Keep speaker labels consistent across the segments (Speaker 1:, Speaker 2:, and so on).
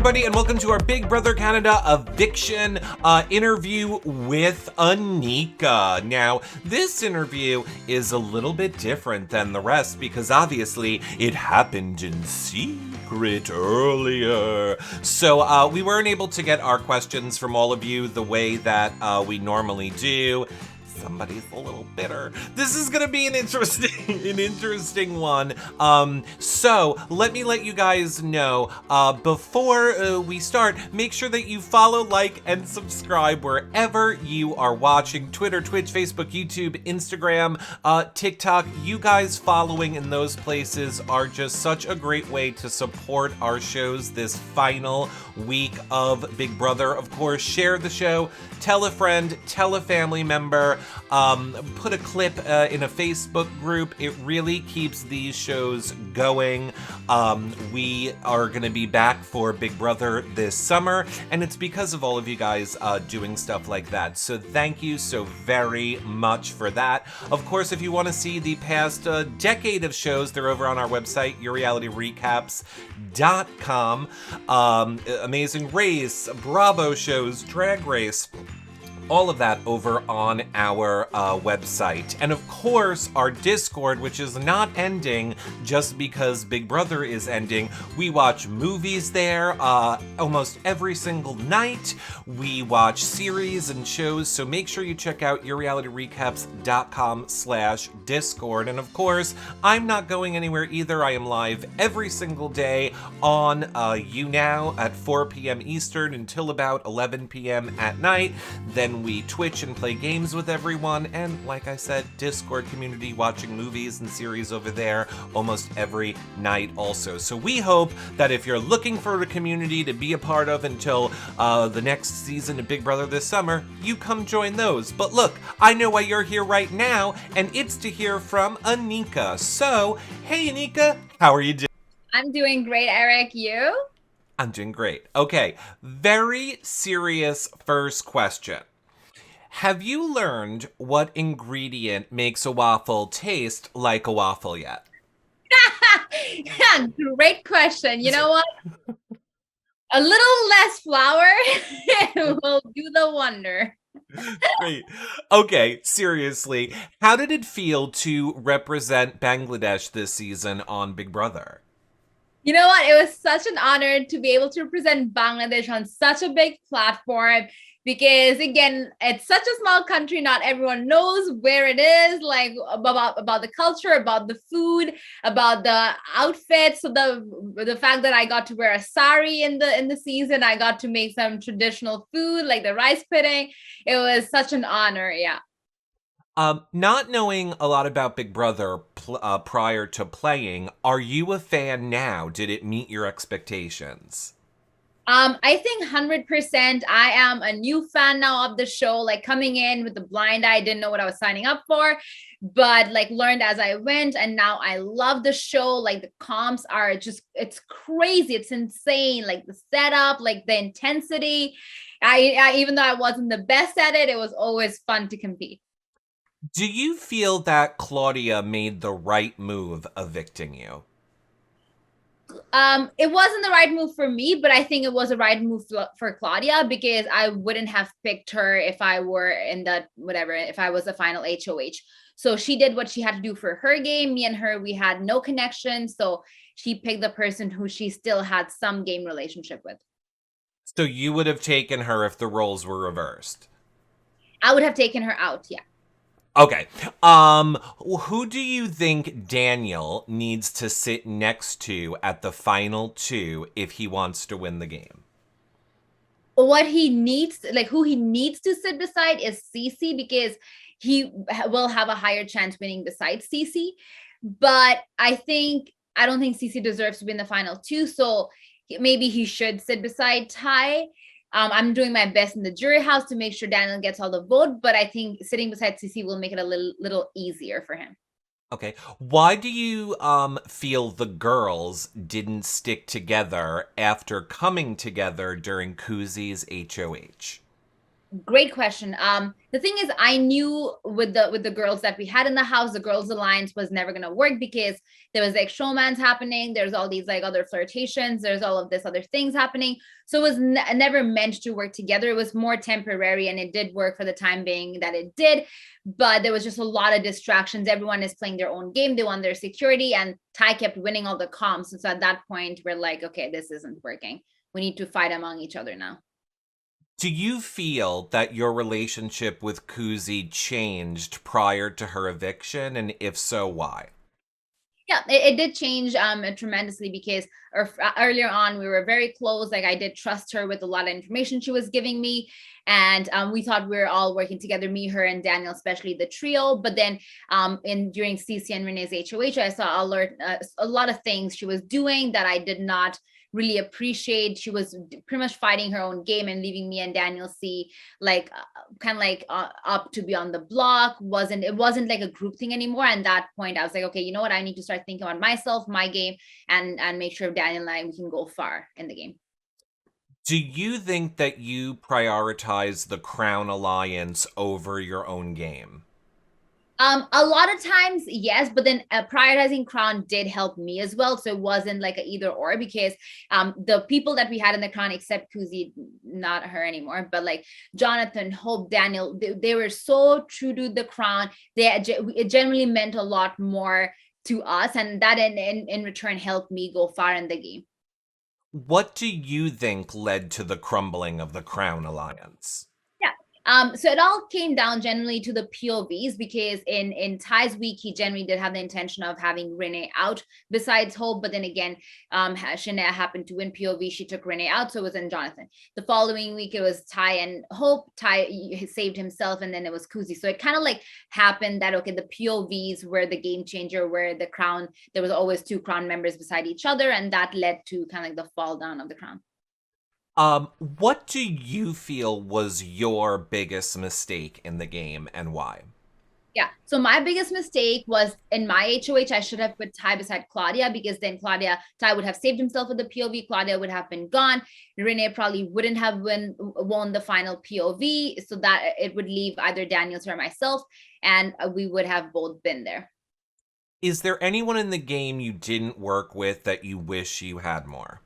Speaker 1: everybody, and welcome to our Big Brother Canada eviction interview with Anika. Now, this interview is a little bit different than the rest because obviously it happened in secret earlier. So we weren't able to get our questions from all of you the way that we normally do. Somebody's a little bitter. This is gonna be an interesting one. So let me let you guys know, before we start, make sure that you follow, like, and subscribe wherever you are watching. Twitter, Twitch, Facebook, YouTube, Instagram, TikTok. You guys following in those places are just such a great way to support our shows this final week of Big Brother. Of course, share the show, tell a friend, tell a family member, put a clip in a Facebook group. It really keeps these shows going. We are going to be back for Big Brother this summer, and it's because of all of you guys doing stuff like that. So thank you so very much for that. Of course, if you want to see the past decade of shows, they're over on our website, yourrealityrecaps.com. Amazing Race, Bravo shows, Drag Race, all of that over on our website. And of course, our Discord, which is not ending just because Big Brother is ending. We watch movies there almost every single night. We watch series and shows, so make sure you check out yourrealityrecaps.com/Discord. And of course, I'm not going anywhere either. I am live every single day on YouNow at 4 p.m. Eastern until about 11 p.m. at night. Then we Twitch and play games with everyone, and like I said, Discord community, watching movies and series over there almost every night also. So we hope that if you're looking for a community to be a part of until the next season of Big Brother this summer, you come join those. But look, I know why you're here right now, and it's to hear from Anika. So, hey Anika, how are you doing?
Speaker 2: I'm doing great, Eric. You?
Speaker 1: I'm doing great. Okay, very serious first question. Have you learned what ingredient makes a waffle taste like a waffle yet?
Speaker 2: Yeah, great question. You know what? A little less flour will do the wonder.
Speaker 1: Great. Okay, seriously, how did it feel to represent Bangladesh this season on Big Brother?
Speaker 2: You know what? It was such an honor to be able to represent Bangladesh on such a big platform because, again, it's such a small country. Not everyone knows where it is, like about the culture, about the food, about the outfits. So the fact that I got to wear a sari in the season, I got to make some traditional food like the rice pudding. It was such an honor. Yeah.
Speaker 1: Not knowing a lot about Big Brother prior to playing, are you a fan now? Did it meet your expectations?
Speaker 2: I think 100%. I am a new fan now of the show, like coming in with the blind eye, didn't know what I was signing up for, but like learned as I went. And now I love the show. Like the comps are just, it's crazy. It's insane. Like the setup, like the intensity. I even though I wasn't the best at it, it was always fun to compete.
Speaker 1: Do you feel that Claudia made the right move evicting you?
Speaker 2: It wasn't the right move for me, but I think it was the right move for Claudia because I wouldn't have picked her if I were in the whatever, if I was the final HOH. So she did what she had to do for her game. Me and her, we had no connection. So she picked the person who she still had some game relationship with.
Speaker 1: So you would have taken her if the roles were reversed?
Speaker 2: I would have taken her out. Yeah.
Speaker 1: Okay. Who do you think Daniel needs to sit next to at the final two if he wants to win the game?
Speaker 2: What he needs, like who he needs to sit beside is Cece because he will have a higher chance winning besides Cece. But I don't think Cece deserves to be in the final two. So maybe he should sit beside Ty. I'm doing my best in the jury house to make sure Daniel gets all the vote, but I think sitting beside Cece will make it a little easier for him.
Speaker 1: Okay. Why do you feel the girls didn't stick together after coming together during Koozie's HOH?
Speaker 2: Great question. The thing is, I knew with the girls that we had in the house, the girls' alliance was never gonna work because there was like showmans happening. There's all these like other flirtations. There's all of this other things happening. So it was never meant to work together. It was more temporary, and it did work for the time being that it did. But there was just a lot of distractions. Everyone is playing their own game. They want their security, and Ty kept winning all the comps. And so at that point, we're like, okay, this isn't working. We need to fight among each other now.
Speaker 1: Do you feel that your relationship with Koozie changed prior to her eviction? And if so, why?
Speaker 2: Yeah, it did change tremendously because earlier on we were very close. Like I did trust her with a lot of information she was giving me, and we thought we were all working together, me, her, and Daniel, especially the trio. But then in during CC and Renee's HOH, I saw a lot of things she was doing that I did not really appreciate. She was pretty much fighting her own game and leaving me and Daniel C like kind of like up to be on the block. It wasn't like a group thing anymore. And that point I was like, okay, you know what, I need to start thinking about myself, my game, and make sure Daniel and I we can go far in the game.
Speaker 1: Do you think that you prioritize the Crown Alliance over your own game?
Speaker 2: A lot of times, yes, but then prioritizing Crown did help me as well. So it wasn't like a either or because the people that we had in the Crown, except Koozie, not her anymore, but like Jonathan, Hope, Daniel, they were so true to the Crown. It generally meant a lot more to us, and that in return helped me go far in the game.
Speaker 1: What do you think led to the crumbling of the Crown Alliance?
Speaker 2: Yeah. So it all came down generally to the POVs because in Ty's week, he generally did have the intention of having Renee out besides Hope. But then again, Shania happened to win POV. She took Renee out. So it was in Jonathan. The following week, it was Ty and Hope. Ty saved himself, and then it was Koozie. So it kind of like happened that, okay, the POVs were the game changer, where the Crown, there was always two Crown members beside each other. And that led to kind of like the fall down of the Crown.
Speaker 1: What do you feel was your biggest mistake in the game and why?
Speaker 2: Yeah. So my biggest mistake was in my HOH, I should have put Ty beside Claudia because then Ty would have saved himself with the POV. Claudia would have been gone. Renee probably wouldn't have won the final POV. So that it would leave either Daniels or myself, and we would have both been there.
Speaker 1: Is there anyone in the game you didn't work with that you wish you had more?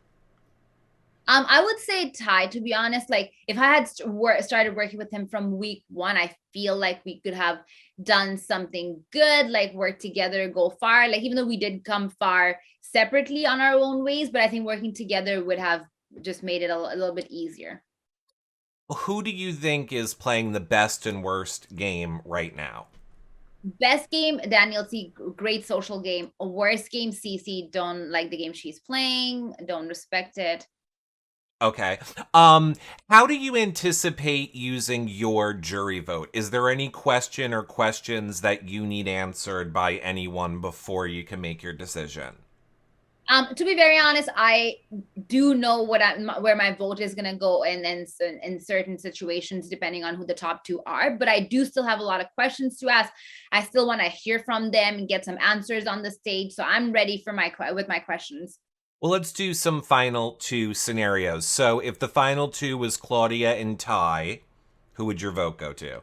Speaker 2: I would say Ty, to be honest. Like, if I had started working with him from week one, I feel like we could have done something good, like work together, go far. Like, even though we did come far separately on our own ways, but I think working together would have just made it a little bit easier.
Speaker 1: Who do you think is playing the best and worst game right now?
Speaker 2: Best game, Daniel C, great social game. Worst game, CC, don't like the game she's playing, don't respect it.
Speaker 1: Okay. How do you anticipate using your jury vote? Is there any question or questions that you need answered by anyone before you can make your decision?
Speaker 2: To be very honest, I do know where my vote is gonna go, and then in certain situations, depending on who the top two are. But I do still have a lot of questions to ask. I still want to hear from them and get some answers on the stage. So I'm ready for with my questions.
Speaker 1: Well, let's do some final two scenarios. So if the final two was Claudia and Ty, who would your vote go to?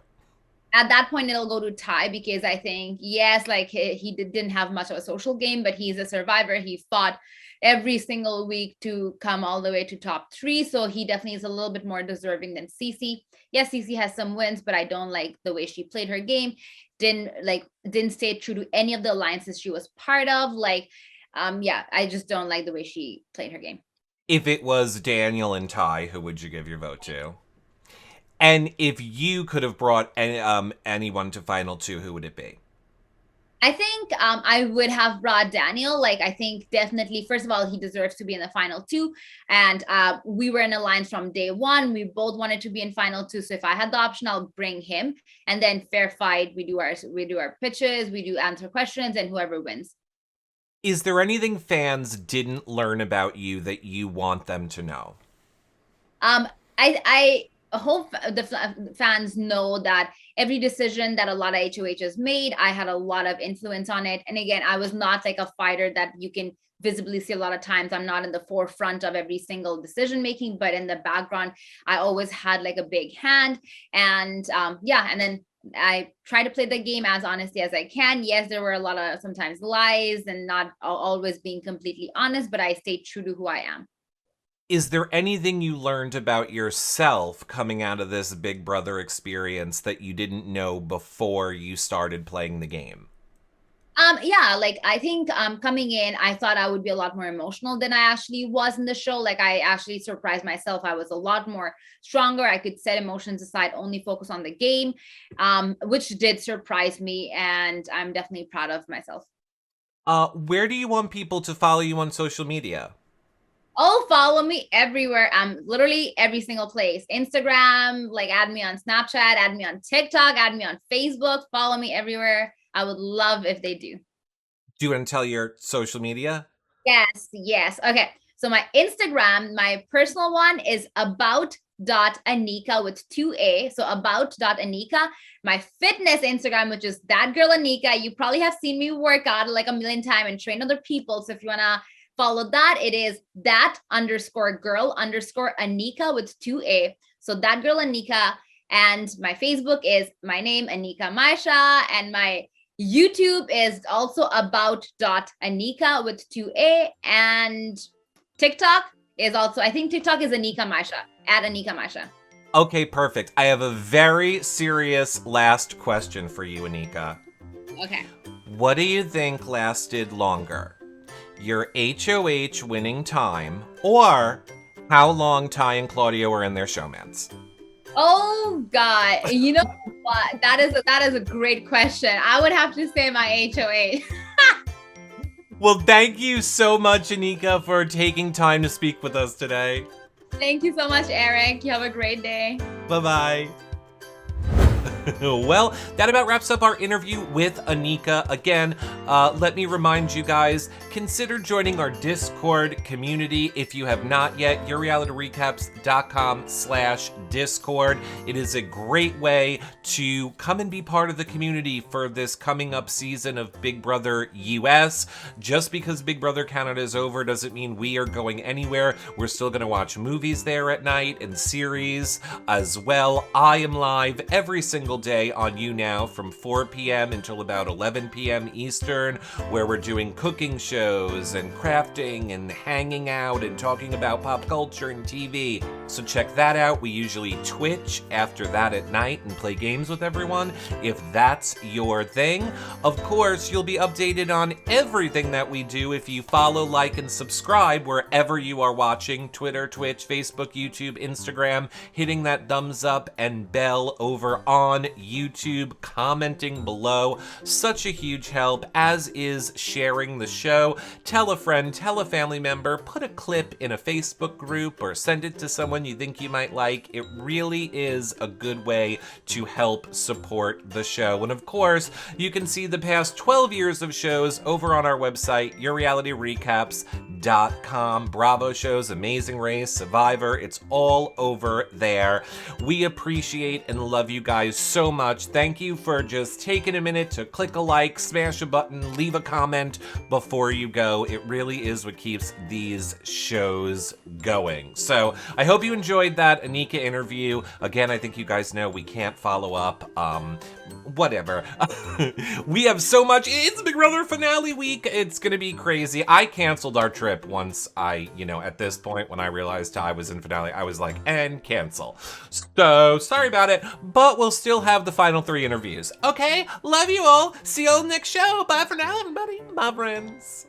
Speaker 2: At that point, it'll go to Ty because I think, yes, like he didn't have much of a social game, but he's a survivor. He fought every single week to come all the way to top three. So he definitely is a little bit more deserving than Cece. Yes, Cece has some wins, but I don't like the way she played her game. Didn't stay true to any of the alliances she was part of. Yeah, I just don't like the way she played her game.
Speaker 1: If it was Daniel and Ty, who would you give your vote to? And if you could have brought anyone to final two, who would it be?
Speaker 2: I think I would have brought Daniel. Like, I think definitely, first of all, he deserves to be in the final two. And we were in alliance from day one. We both wanted to be in final two. So if I had the option, I'll bring him. And then fair fight. We do our pitches, we do answer questions, and whoever wins.
Speaker 1: Is there anything fans didn't learn about you that you want them to know?
Speaker 2: I hope the fans know that every decision that a lot of HOHs made, I had a lot of influence on it. And again, I was not like a fighter that you can visibly see a lot of times. I'm not in the forefront of every single decision making, but in the background, I always had like a big hand. And yeah, and then I try to play the game as honestly as I can. Yes, there were a lot of sometimes lies and not always being completely honest, but I stayed true to who I am.
Speaker 1: Is there anything you learned about yourself coming out of this Big Brother experience that you didn't know before you started playing the game?
Speaker 2: Yeah, like I think coming in, I thought I would be a lot more emotional than I actually was in the show. Like I actually surprised myself. I was a lot more stronger. I could set emotions aside, only focus on the game, which did surprise me, and I'm definitely proud of myself.
Speaker 1: Where do you want people to follow you on social media?
Speaker 2: Oh, follow me everywhere. I'm literally every single place. Instagram, like add me on Snapchat, add me on TikTok, add me on Facebook, follow me everywhere. I would love if they do.
Speaker 1: Do you want to tell your social media?
Speaker 2: Yes, yes. Okay. So my Instagram, my personal one is about.anika with 2A. So about.anika. My fitness Instagram, which is that girl Anika. You probably have seen me work out like a million times and train other people. So if you want to follow that, it is that underscore girl underscore Anika with 2A. So that girl Anika. And my Facebook is my name, Anika Mysha. And my YouTube is also about.anika with 2A. And TikTok is also, I think TikTok is Anika Mysha, at Anika Mysha.
Speaker 1: Okay, perfect. I have a very serious last question for you, Anika.
Speaker 2: Okay.
Speaker 1: What do you think lasted longer? Your HOH winning time, or how long Ty and Claudia were in their showmance?
Speaker 2: Oh God. You know what? That is a great question. I would have to say my HOA.
Speaker 1: Well, thank you so much, Anika, for taking time to speak with us today.
Speaker 2: Thank you so much, Eric. You have a great day.
Speaker 1: Bye-bye. Well, that about wraps up our interview with Anika. Again, let me remind you guys, consider joining our Discord community if you have not yet. yourrealityrecaps.com/Discord. It is a great way to come and be part of the community for this coming up season of Big Brother US. Just because Big Brother Canada is over doesn't mean we are going anywhere. We're still going to watch movies there at night and series as well. I am live every single day on YouNow from 4 p.m. until about 11 p.m. Eastern, where we're doing cooking shows and crafting and hanging out and talking about pop culture and TV. So check that out. We usually Twitch after that at night and play games with everyone if that's your thing. Of course, you'll be updated on everything that we do if you follow, like, and subscribe wherever you are watching: Twitter, Twitch, Facebook, YouTube, Instagram, hitting that thumbs up and bell over on YouTube, commenting below. Such a huge help, as is sharing the show. Tell a friend, tell a family member, put a clip in a Facebook group or send it to someone you think you might like. It really is a good way to help support the show. And of course, you can see the past 12 years of shows over on our website, yourrealityrecaps.com. Bravo shows, Amazing Race, Survivor, it's all over there. We appreciate and love you guys so much. Thank you for just taking a minute to click a like, smash a button, leave a comment before you go. It really is what keeps these shows going. So I hope you enjoyed that Anika interview. Again, I think you guys know we can't follow up. Whatever. We have so much. It's Big Brother finale week. It's gonna be crazy. I canceled our trip once at this point, when I realized I was in finale, I was like, and cancel. So sorry about it, but we'll still have the final 3 interviews. Okay, love you all. See you all next show. Bye for now, everybody. My friends.